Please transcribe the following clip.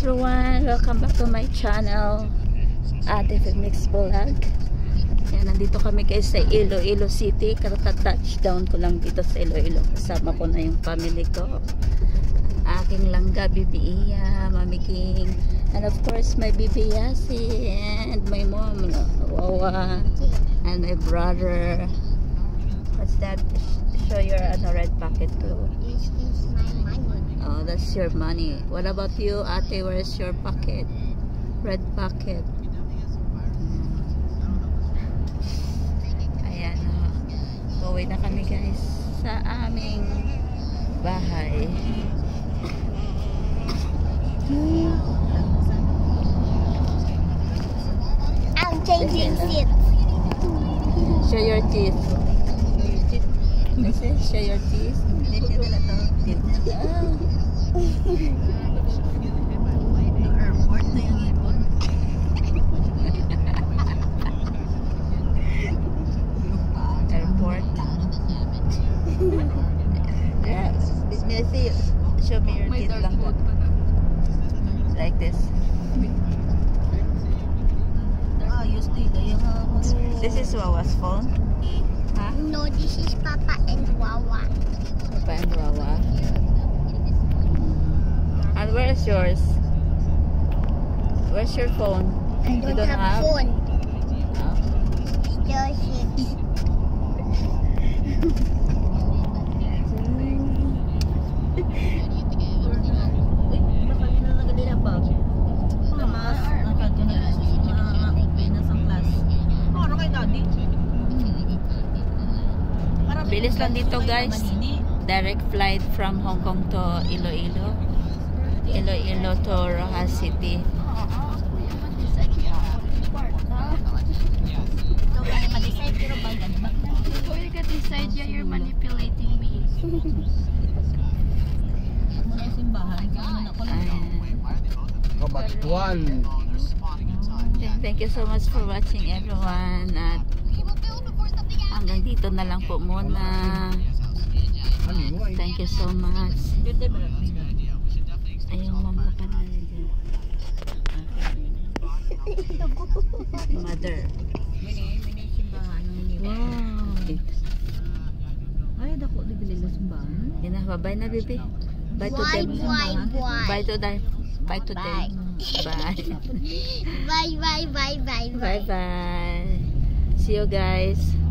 everyone! Welcome back to my channel, Ate Mix Vlog. Yan, nandito kami guys sa Iloilo City. Kata-touchdown ko lang dito sa Iloilo. Kasama ko na yung family ko. Aking langga, Bibi Iya, Mami King, and of course my Bibi Yasi, and my mom, Wawa, and my brother. What's that? Show your red packet too. This is my money. Oh, that's your money. What about you, Ate? Where's your pocket? Red pocket. Ayan. Uwi na kami guys sa aming bahay. I'm changing seats. Show your teeth. Show your teeth. Airport na yung ipon. Airport. Yeah. Messi, show me your teeth lang. Like this. This is Wawa's phone. Huh? No, this is Papa and Wawa. Papa and Wawa. And where's yours? Where's your phone? I You don't have phone. Oh. Still 6. Bilis lang dito guys. Direct flight from Hong Kong to Iloilo. Iloilo to Rojas City. Before you get inside, yeah, you're manipulating me. Thank you so much for watching everyone. At hanggang dito na lang po muna. Thank you so much. Ayun, mama ka na dyan. Mother. Wow. Ay, dako di gali simbahan. Yan na, bye na baby. Bye to Why, them. why, why? Bye to them. Bye to them. Bye. Bye, bye, bye, bye, Bye bye. See you guys.